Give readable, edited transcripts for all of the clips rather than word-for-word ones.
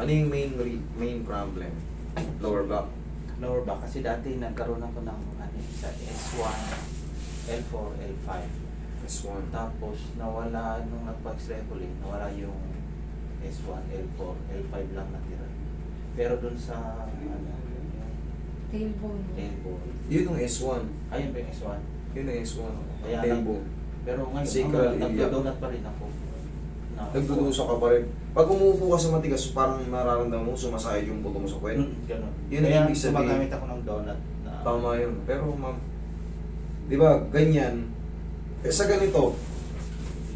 Ano yung main problem? Lower back. Lower back. Kasi dati nagkaroon ako ng sa S1, L4, L5. S1. Tapos nawala nung nagpa-x-ray ko ulit, nawala yung S1, L4, L5 lang natira. Pero dun sa yung Tailbone. tailbone. Yun yung S1. Ayun ba yung S1? Yun yung S1. Kaya Tailbone. Pero ngayon, Sacral iliac. nagdodonut pa rin ako. Nagdudusa ka pa rin. Pag umuupo ka sa matigas, parang nararamdaman mo sumasayad yung buto mo sa kwet. Ganun. Yun ang Kaya ibig sabihin. gumagamit ako ng donut na Tama yun. Pero ma'am, di ba, ganyan, sa ganito,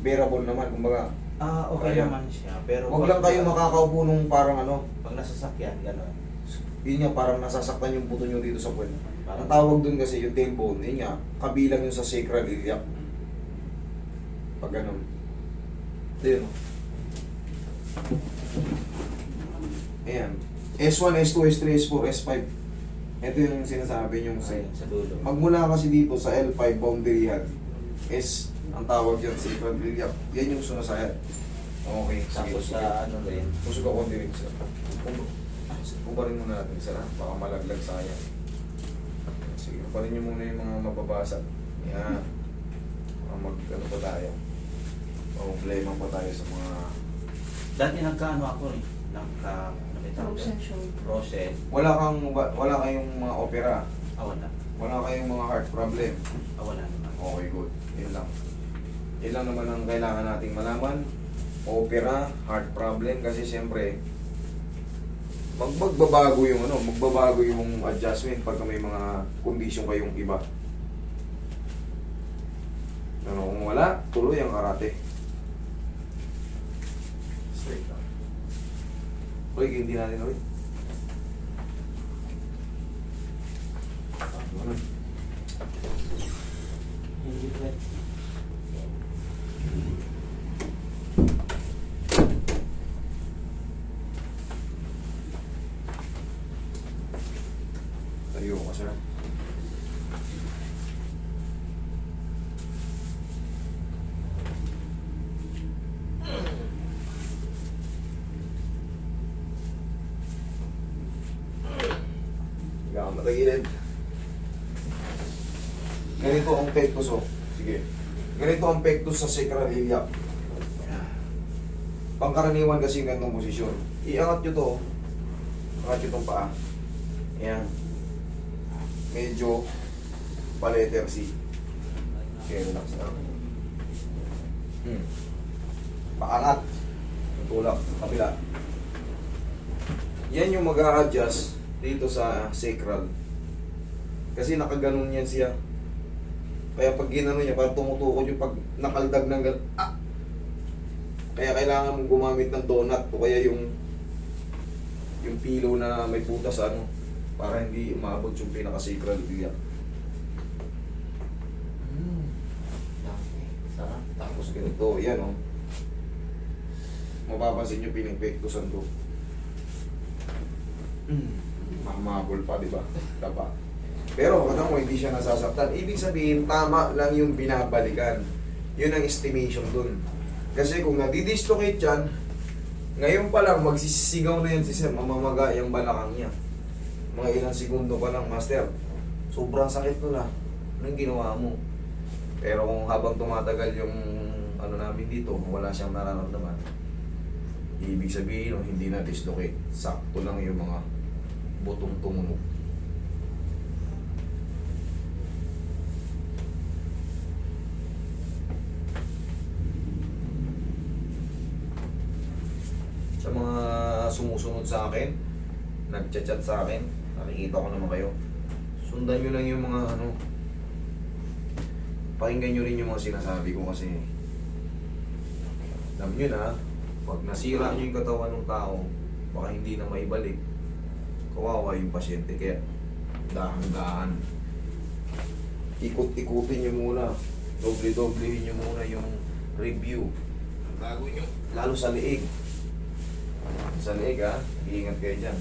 bearable naman, kumbaga. okay Kaya, naman siya. Pero Huwag lang kayo makakaupo nung parang pag nasasakyan, gano'n. yun nga, parang nasasaktan yung buto nyo dito sa puwet. Parang Ang tawag dun kasi yung tailbone, yun nga, kabilang yung sa sacral iliac. Pag ganun. Ito yun. Ayan. S1, S2, S3, S4, S5. Ito yung sinasabi yung Ayun, sa dulo. magmula kasi dito sa L5 boundary yan. S, ang tawag yan, sacral iliac. Yan yung sunasayad. Okay, Tapos sige. sa ano rin, Pusog ako din sir. Ubarin muna natin sir ha, baka malaglag sayang. Sige, ubarin nyo muna yung mga mababasag. Yan. Ano pa tayo? Problema pa tayo sa mga dati nagkaano ako eh, Frozen shoulder. Frozen. wala kayong mga opera, Wala. wala kayong mga heart problem. Wala naman. Okay, good. Yun lang. Yun lang naman ang kailangan nating malaman. Opera, heart problem kasi siyempre magbabago yung adjustment pagka may mga kondisyon kayong iba. Ano, kung wala, tuloy ang karate. Straight lang. Uy, hindi natin ulit. Ano? Hindi pwede. Tayo ka, sir. Higa ka matagilid. Ganito ang pectus, oh. Sige. Ganito ang pectus sa sacral iliac. Pangkaraniwan kasi yung ganitong posisyon. Iangat nyo to, oh. Angat nyo itong paa. Ayan. Medyo pa-letter C. Okay, relax na. Paangat. Tulak, kabila. Yan yung mag-a-adjust dito sa sacral. Kasi nakaganon yan siya. Kaya pag ginano niya, parang tumutukod yung pag nakaldag ng gano'n. Kaya kailangan mong gumamit ng donut o kaya yung pillow na may butas ano para hindi umabot yung pinaka-sacral iliac. Sarap. Tapos ganito, yan o. Mapapansin nyo pinipektusan to. Mamabol pa, di ba? Tapa. Pero ano mo, hindi siya nasasaktan. Ibig sabihin, tama lang yung binabalikan. Yun ang estimation dun. Kasi kung nadidislocate yan, ngayon pa lang, magsisigaw na yan si Sir, mamamaga yung balakang niya. Mga ilang segundo pa lang, Master. Sobrang sakit nun ah. Anong ginawa mo? Pero kung habang tumatagal yung ano namin dito, wala siyang nararamdaman. Ibig sabihin, hindi na dislocate. Sakto lang yung mga butong tumunog. Sa mga sumusunod sa akin, nagchat-chat sa akin, nakikita ko naman kayo. Sundan nyo lang yung mga ano, pakinggan nyo rin yung mga sinasabi ko kasi alam nyo na, pag nasira nyo yung katawan ng tao, baka hindi na maibalik. Kawawa yung pasyente, kaya dahan-dahan. Ikot-ikutin nyo muna, doble-doblehin nyo muna yung review. Bago nyo, lalo sa liig. Sa liig ha, iingat kayo dyan.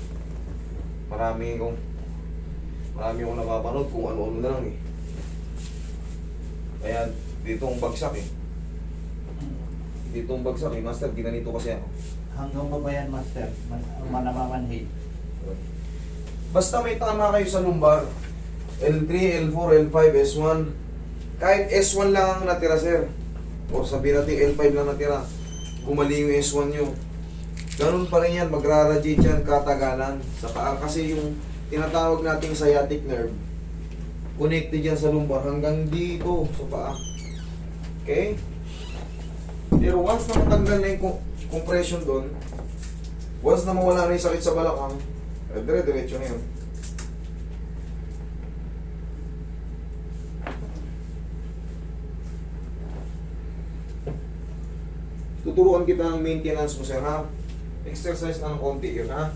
Marami akong napapanood kung ano-ano na lang eh. Kaya dito ang bagsak eh. Dito ang bagsak eh. Master, ginanito kasi ako. Hanggang pa ba yan, master? Manamamanhid. Basta may tama kayo sa lumbar. L3, L4, L5, S1. Kahit S1 lang ang natira, sir. O sabihin natin L5 lang natira. Kumali yung S1 nyo. Ganun pa rin yan, magra-radiate yan katagalan sa paa. Kasi yung tinatawag nating sciatic nerve, connected yan sa lumbar hanggang dito sa paa. Okay? Pero once na matanggal na yung compression doon, once na mawala na yung sakit sa balakang, dire-diretso na yun. Tuturuan kita ng maintenance mo, sir, ha? Exercise na ng konti yun, ha?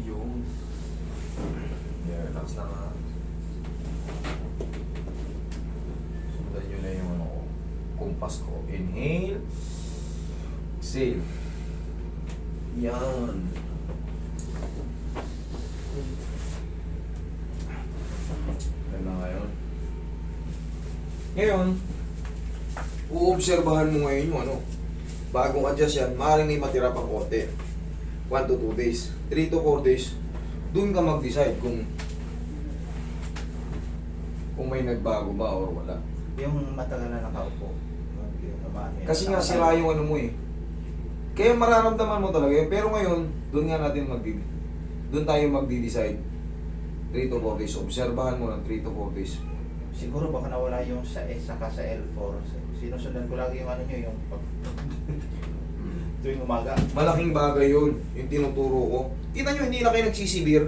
Yung relax lang, ha? Sundan nyo na yung ano ko, kumpas ko. Inhale, exhale. Yan. Yan na ngayon. Ngayon, uobserbahan mo ngayon yung ano, bagong adjust yan, maaaring may matira pang konti. 1 to 2 days, 3 to 4 days, dun ka mag-decide kung may nagbago ba or wala. Yung matagal na nakaupo. Yung umahin. Kasi nga sira yung ano mo eh. Kaya mararamdaman mo talaga yun. Pero ngayon, dun nga natin dun tayo magdi-decide. 3 to 4 days. Obserbahan mo ng 3 to 4 days. Siguro baka nawala yung sa S saka sa L4. Sinusundan ko lagi yung ano nyo, yung pag... tuwing umaga. Malaking bagay yun, yung tinuturo ko. Kita nyo, hindi na kayo nagsisibir.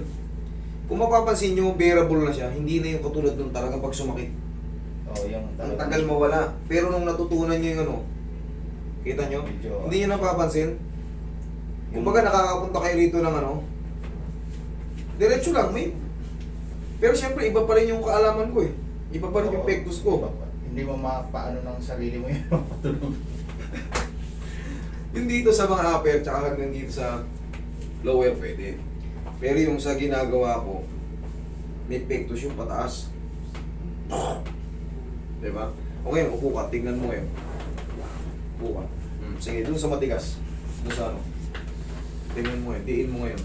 Kung mapapansin nyo, bearable na siya. Hindi na yung katulad nung talagang pag sumakit. Oh, yung Ang tagal mawala. Pero nung natutunan nyo yung ano, kita nyo, Medyo, hindi nyo napapansin. Kumbaga nakakapunta kayo rito ng ano, diretso lang, may. Pero siyempre, iba pa rin yung kaalaman ko eh. Iba pa rin yung pectus ko. Hindi mo mapaano ng sarili mo yun. Mapatulog. Yung dito sa mga upper, tsaka hanggang dito sa lower, pwede. Pero yung sa ginagawa ko, may pectus yung pataas. Diba? O ngayon, upo ka, tingnan mo ngayon. Upo ka. Sige, dun sa matigas. Dun sa ano. Tingnan mo ngayon, diin mo ngayon.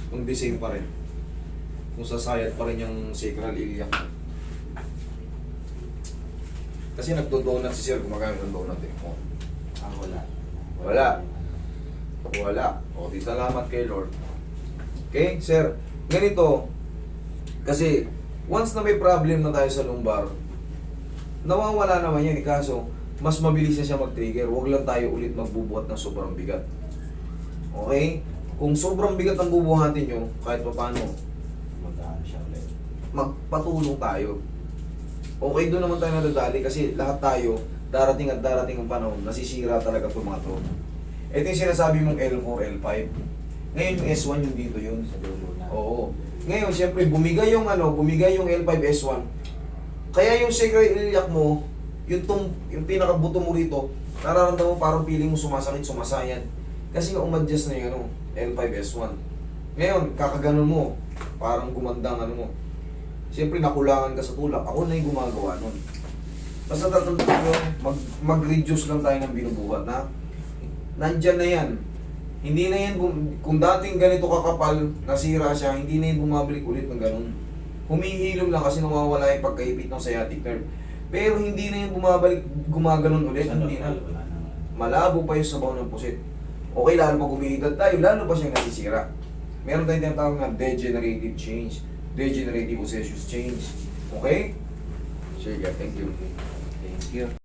Kung the same pa rin. Kung sasayad pa rin yung sacral iliac. Kasi nagdo-donut si sir, gumagamit ng donut eh. O. Wala. Wala. Wala. O, di salamat kay Lord. Okay, sir. Ganito, kasi once na may problem na tayo sa lumbar, nawawala naman yan. Kaso, mas mabilis na siya mag-trigger. Huwag lang tayo ulit magbubuhat ng sobrang bigat. Okay? Kung sobrang bigat ang bubuhatin nyo, kahit pa paano, Magkaan siya ulit. magpatulong tayo. Okay, doon naman tayo nadadali kasi lahat tayo, darating at darating ang panahon, nasisira talaga itong mga to. Ito yung sinasabi mong L4, L5. Ngayon yung S1 yung dito yun. Sa dulo na. Oo. Ngayon, siyempre, bumigay yung L5, S1. Kaya yung sacral iliac mo, yung pinakabuto mo rito, nararamdaman mo parang feeling mo sumasakit, sumasayad. Kasi nga umadjust na yung L5, S1. Ngayon, kakaganon mo, parang gumandang ano mo. Siyempre, nakulangan ka sa tulak. Ako na yung gumagawa nun. Basta tatandaan nyo, mag-reduce lang tayo ng binubuhat na nandyan na yan. Hindi na yan, kung dating ganito kakapal, nasira siya, hindi na yan bumabalik ulit ng ganun. Humihilom lang kasi nawawala yung pagkaipit ng sciatic nerve. Pero hindi na yan bumabalik, gumaganon ulit, hindi na. Malabo pa yung sabaw ng pusit. Okay, lalo pag umihidad tayo, lalo pa siyang nasisira. Meron tayong tinatawag na degenerative change, degenerative osseous change. Okay? Sige, thank you. Thank you.